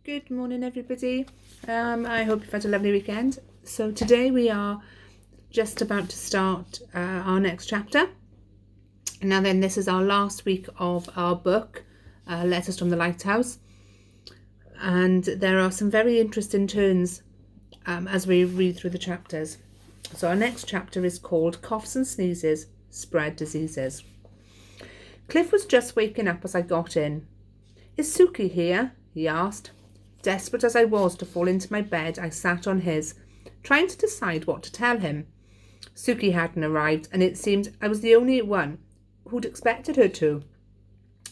Good morning, everybody. I hope you've had a lovely weekend. So today we are just about to start our next chapter. Now then, this is our last week of our book, Letters from the Lighthouse. And there are some very interesting turns as we read through the chapters. So our next chapter is called Coughs and Sneezes, Spread Diseases. Cliff was just waking up as I got in. "Is Suki here?" he asked. Desperate as I was to fall into my bed, I sat on his, trying to decide what to tell him. Suki hadn't arrived, and it seemed I was the only one who'd expected her to.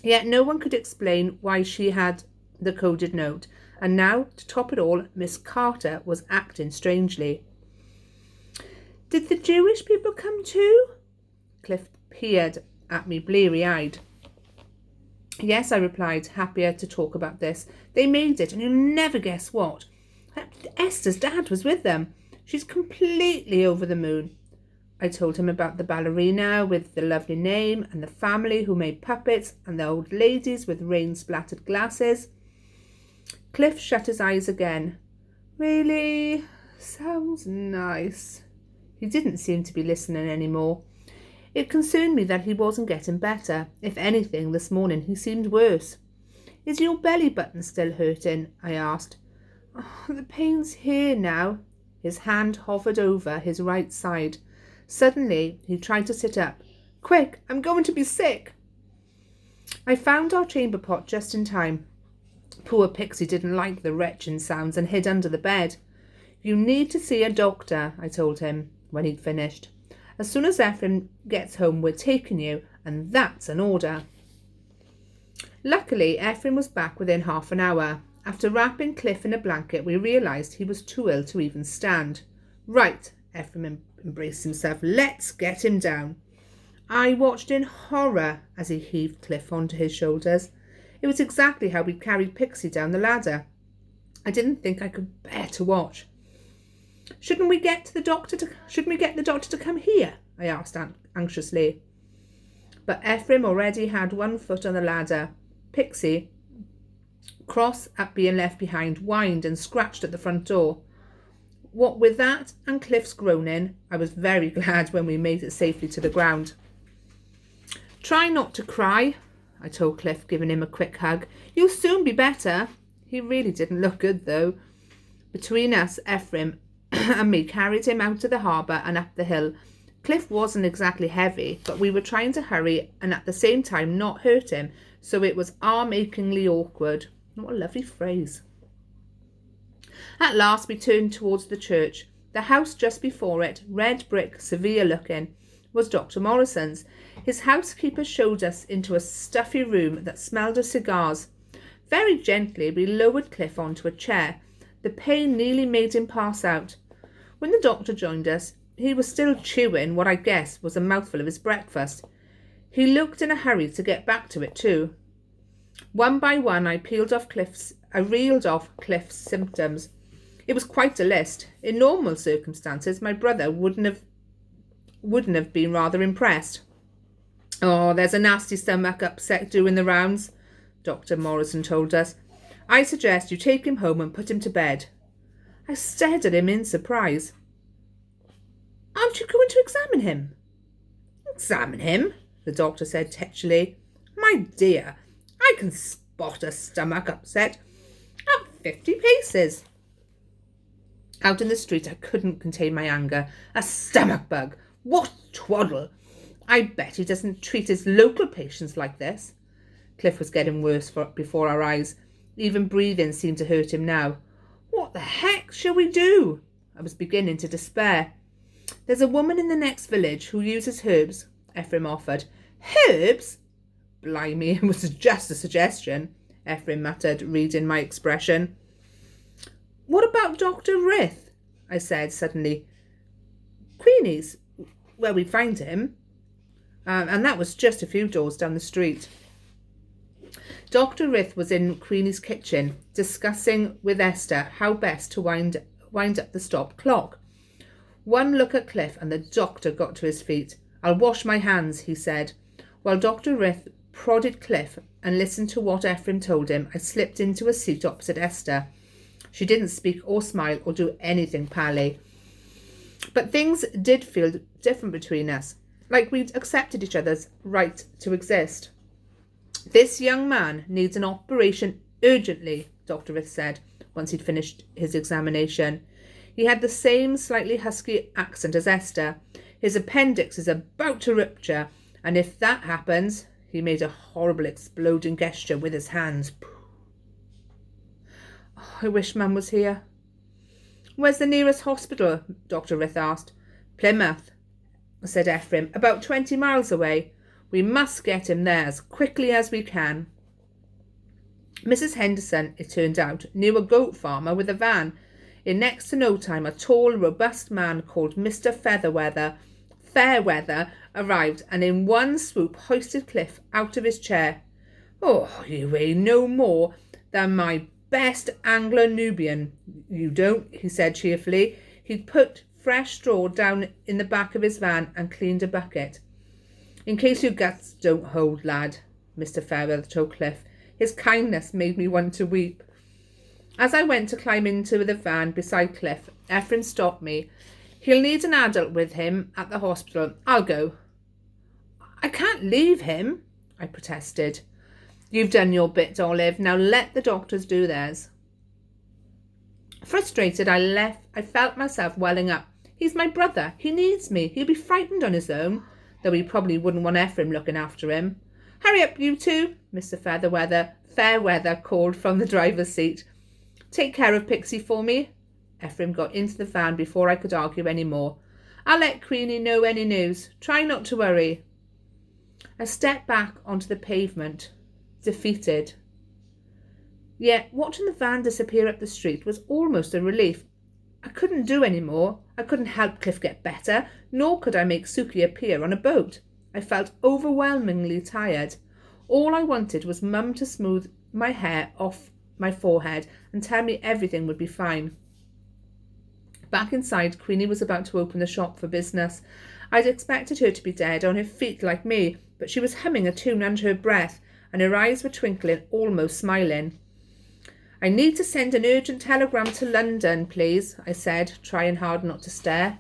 Yet no one could explain why she had the coded note, and now, to top it all, Miss Carter was acting strangely. "Did the Jewish people come too?" Cliff peered at me bleary-eyed. "Yes," I replied, happier to talk about this. "They made it, and you'll never guess what. Esther's dad was with them. She's completely over the moon." I told him about the ballerina with the lovely name, and the family who made puppets, and the old ladies with rain-splattered glasses. Cliff shut his eyes again. "Really? Sounds nice." He didn't seem to be listening anymore. It concerned me that he wasn't getting better. If anything, this morning he seemed worse. "Is your belly button still hurting?" I asked. "Oh, the pain's here now." His hand hovered over his right side. Suddenly, he tried to sit up. "Quick, I'm going to be sick." I found our chamber pot just in time. Poor Pixie didn't like the retching sounds and hid under the bed. "You need to see a doctor," I told him when he'd finished. "As soon as Ephraim gets home, we're taking you, and that's an order." Luckily, Ephraim was back within half an hour. After wrapping Cliff in a blanket, we realised he was too ill to even stand. "Right," Ephraim embraced himself, "let's get him down." I watched in horror as he heaved Cliff onto his shoulders. It was exactly how we'd carried Pixie down the ladder. I didn't think I could bear to watch. Shouldn't we get the doctor to come here?" I asked anxiously. But Ephraim already had one foot on the ladder. Pixie, cross at being left behind, whined and scratched at the front door. What with that and Cliff's groaning, I was very glad when we made it safely to the ground. "Try not to cry," I told Cliff, giving him a quick hug. "You'll soon be better." He really didn't look good, though. Between us, Ephraim and me carried him out to the harbour and up the hill. Cliff wasn't exactly heavy, but we were trying to hurry and at the same time not hurt him, so it was arm-achingly awkward. What a lovely phrase. At last we turned towards the church. The house just before it, red brick, severe looking, was Dr. Morrison's. His housekeeper showed us into a stuffy room that smelled of cigars. Very gently we lowered Cliff onto a chair. The pain nearly made him pass out. When the doctor joined us, he was still chewing what I guess was a mouthful of his breakfast. He looked in a hurry to get back to it too. One by one I reeled off Cliff's symptoms. It was quite a list. In normal circumstances, my brother wouldn't have been rather impressed. "Oh, there's a nasty stomach upset doing the rounds," Dr. Morrison told us. "I suggest you take him home and put him to bed." I stared at him in surprise. "Aren't you going to examine him?" "Examine him?" the doctor said tetchily. "My dear, I can spot a stomach upset at 50 paces." Out in the street, I couldn't contain my anger. A stomach bug! What twaddle! I bet he doesn't treat his local patients like this. Cliff was getting worse before our eyes. Even breathing seemed to hurt him now. "What the heck shall we do?" I was beginning to despair. "There's a woman in the next village who uses herbs," Ephraim offered. "Herbs? Blimey, it was just a suggestion," Ephraim muttered, reading my expression. "What about Dr. Rith?" I said suddenly. "Queenie's where we find him." And that was just a few doors down the street. Dr. Rith was in Queenie's kitchen, discussing with Esther how best to wind up the stop clock. One look at Cliff and the doctor got to his feet. "I'll wash my hands," he said, while Dr. Rith prodded Cliff and listened to what Ephraim told him, I slipped into a seat opposite Esther. She didn't speak or smile or do anything pally. But things did feel different between us, like we'd accepted each other's right to exist. This young man needs an operation urgently, Dr. Rith said, once he'd finished his examination. He had the same slightly husky accent as Esther. His appendix is about to rupture, and if that happens, he made a horrible exploding gesture with his hands. Oh, I wish Mum was here. Where's the nearest hospital? Dr. Rith asked. Plymouth, said Ephraim, about 20 miles away. We must get him there as quickly as we can. Mrs. Henderson, it turned out, knew a goat farmer with a van. In next to no time, a tall, robust man called Mr. Fairweather arrived and in one swoop hoisted Cliff out of his chair. Oh, you weigh no more than my best Anglo-Nubian. You don't, he said cheerfully. He'd put fresh straw down in the back of his van and cleaned a bucket. In case your guts don't hold, lad, Mr. Fairweather told Cliff. His kindness made me want to weep. As I went to climb into the van beside Cliff, Ephraim stopped me. He'll need an adult with him at the hospital. I'll go. I can't leave him, I protested. You've done your bit, Olive. Now let the doctors do theirs. Frustrated, I felt myself welling up. He's my brother. He needs me. He'll be frightened on his own, though he probably wouldn't want Ephraim looking after him. Hurry up, you two, Mr. Fairweather called from the driver's seat. Take care of Pixie for me. Ephraim got into the van before I could argue any more. I'll let Queenie know any news. Try not to worry. I stepped back onto the pavement, defeated. Yet watching the van disappear up the street was almost a relief. I couldn't do any more. I couldn't help Cliff get better, nor could I make Suki appear on a boat. I felt overwhelmingly tired. All I wanted was Mum to smooth my hair off my forehead and tell me everything would be fine. Back inside, Queenie was about to open the shop for business. I'd expected her to be dead, on her feet like me, but she was humming a tune under her breath, and her eyes were twinkling, almost smiling. I need to send an urgent telegram to London, please, I said, trying hard not to stare.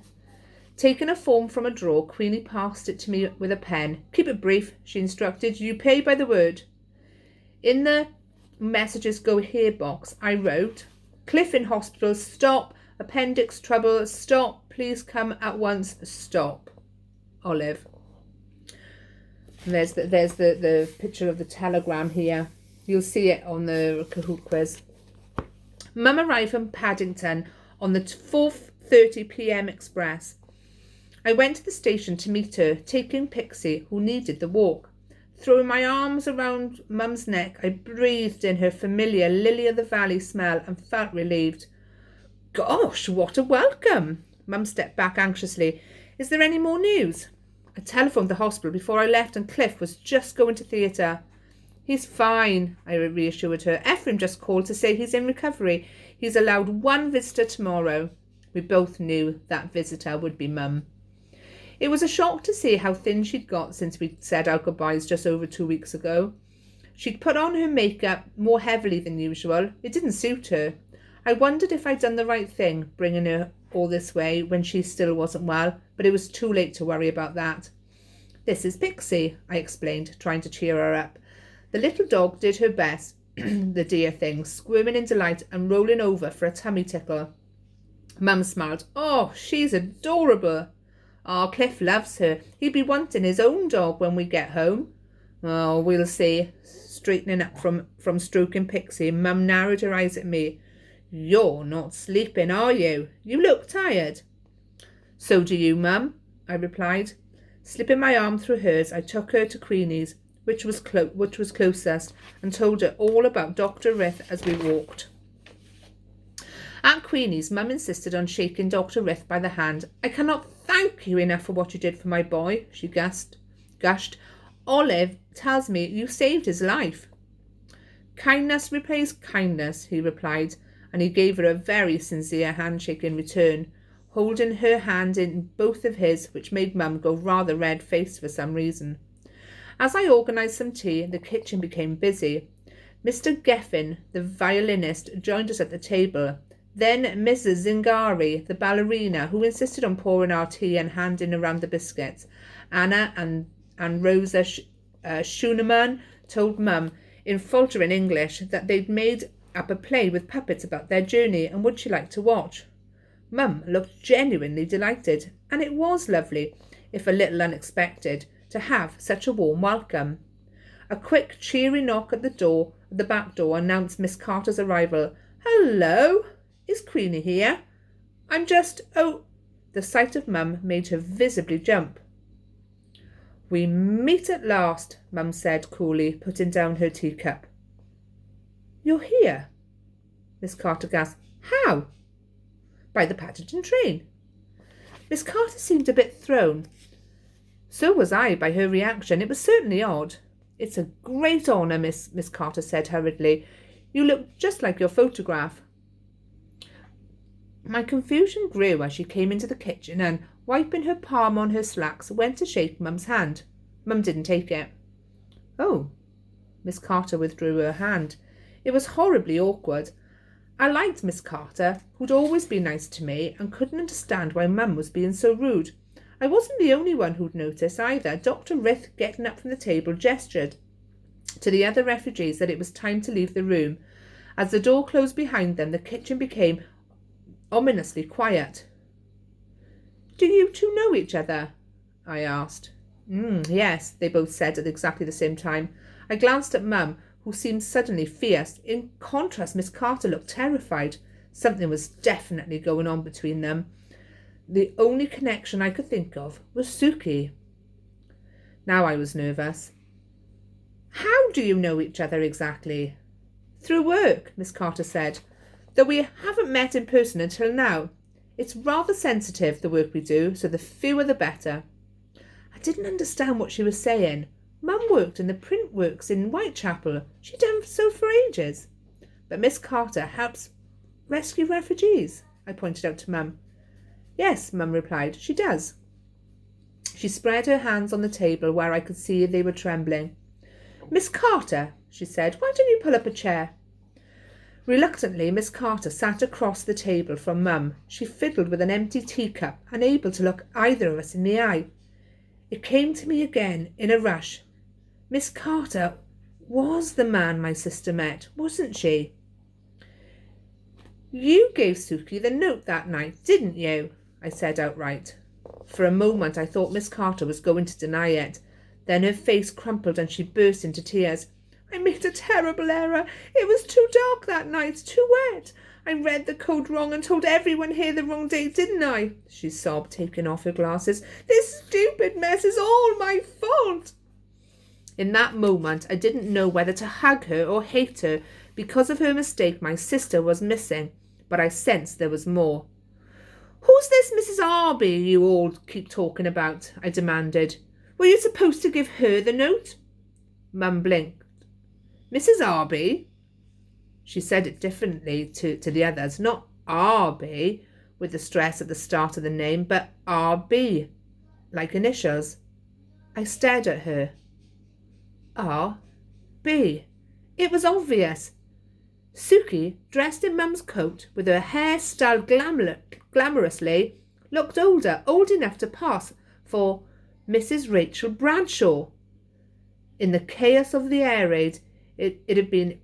Taking a form from a drawer, Queenie passed it to me with a pen. Keep it brief, she instructed. You pay by the word. In the messages go here box, I wrote, Cliff in hospital, stop. Appendix trouble, stop. Please come at once, stop. Olive. And there's the picture of the telegram here. You'll see it on the Kahoot quiz. Mum arrived from Paddington on the 4:30 p.m. express. I went to the station to meet her, taking Pixie, who needed the walk. Throwing my arms around Mum's neck, I breathed in her familiar lily-of-the-valley smell and felt relieved. Gosh, what a welcome! Mum stepped back anxiously. Is there any more news? I telephoned the hospital before I left and Cliff was just going to theatre. He's fine, I reassured her. Ephraim just called to say he's in recovery. He's allowed one visitor tomorrow. We both knew that visitor would be Mum. It was a shock to see how thin she'd got since we'd said our goodbyes just over 2 weeks ago. She'd put on her makeup more heavily than usual. It didn't suit her. I wondered if I'd done the right thing, bringing her all this way when she still wasn't well, but it was too late to worry about that. This is Pixie, I explained, trying to cheer her up. The little dog did her best, the dear thing, squirming in delight and rolling over for a tummy tickle. Mum smiled. Oh, she's adorable. Oh, Cliff loves her. He'd be wanting his own dog when we get home. Oh, we'll see. Straightening up from stroking Pixie, Mum narrowed her eyes at me. You're not sleeping, are you? You look tired. So do you, Mum, I replied. Slipping my arm through hers, I took her to Queenie's, which was closest, and told her all about Dr. Rith as we walked. At Queenie's, Mum insisted on shaking Dr. Rith by the hand. I cannot thank you enough for what you did for my boy, she gushed. Olive tells me you saved his life. Kindness repays kindness, he replied, and he gave her a very sincere handshake in return, holding her hand in both of his, which made Mum go rather red-faced for some reason. As I organised some tea, the kitchen became busy. Mr. Geffin, the violinist, joined us at the table. Then Mrs. Zingari, the ballerina, who insisted on pouring our tea and handing around the biscuits. Anna and Rosa Schunemann told Mum in faltering English that they'd made up a play with puppets about their journey and would she like to watch. Mum looked genuinely delighted, and it was lovely, if a little unexpected, to have such a warm welcome. A quick, cheery knock at the back door, announced Miss Carter's arrival. "Hello, is Queenie here? I'm just, oh..." The sight of Mum made her visibly jump. "We meet at last," Mum said coolly, putting down her teacup. "You're here?" Miss Carter gasped. "How?" "By the Paddington train." Miss Carter seemed a bit thrown. So was I by her reaction. It was certainly odd. "It's a great honour, Miss Carter said hurriedly. "You look just like your photograph." My confusion grew as she came into the kitchen and, wiping her palm on her slacks, went to shake Mum's hand. Mum didn't take it. "Oh." Miss Carter withdrew her hand. It was horribly awkward. I liked Miss Carter, who'd always been nice to me, and couldn't understand why Mum was being so rude. I wasn't the only one who'd noticed either. Dr. Rith, getting up from the table, gestured to the other refugees that it was time to leave the room. As the door closed behind them, the kitchen became ominously quiet. "Do you two know each other?" I asked. Yes," they both said at exactly the same time. I glanced at Mum, who seemed suddenly fierce. In contrast, Miss Carter looked terrified. Something was definitely going on between them. The only connection I could think of was Suki. Now I was nervous. "How do you know each other exactly?" "Through work," Miss Carter said, "though we haven't met in person until now. It's rather sensitive, the work we do, so the fewer the better." I didn't understand what she was saying. Mum worked in the print works in Whitechapel. She'd done so for ages. "But Miss Carter helps rescue refugees," I pointed out to Mum. "Yes," Mum replied, "she does." She spread her hands on the table where I could see they were trembling. "Miss Carter," she said, "why don't you pull up a chair?" Reluctantly, Miss Carter sat across the table from Mum. She fiddled with an empty teacup, unable to look either of us in the eye. It came to me again in a rush. Miss Carter was the man my sister met, wasn't she? "You gave Suki the note that night, didn't you?" I said outright. For a moment I thought Miss Carter was going to deny it. Then her face crumpled and she burst into tears. "I made a terrible error. It was too dark that night, too wet. I read the code wrong and told everyone here the wrong date, didn't I?" she sobbed, taking off her glasses. "This stupid mess is all my fault." In that moment I didn't know whether to hug her or hate her. Because of her mistake, my sister was missing, but I sensed there was more. "Who's this Mrs. Arby you all keep talking about?" I demanded. "Were you supposed to give her the note?" Mum blinked. "Mrs. Arby?" She said it differently to the others, not Arby, with the stress at the start of the name, but R.B., like initials. I stared at her. R.B. It was obvious. Suki, dressed in Mum's coat, with her hair styled glamorously, looked older, old enough to pass for Mrs. Rachel Bradshaw. In the chaos of the air raid, it had been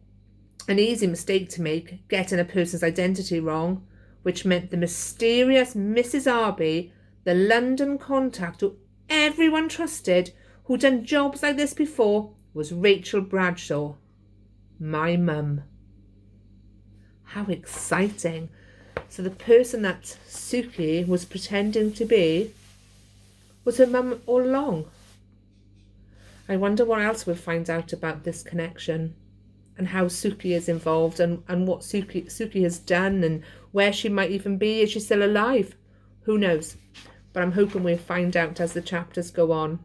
an easy mistake to make, getting a person's identity wrong, which meant the mysterious Mrs. Arby, the London contact who everyone trusted, who'd done jobs like this before, was Rachel Bradshaw, my mum. How exciting. So the person that Suki was pretending to be was her mum all along. I wonder what else we'll find out about this connection and how Suki is involved and what Suki has done and where she might even be. Is she still alive? Who knows? But I'm hoping we'll find out as the chapters go on.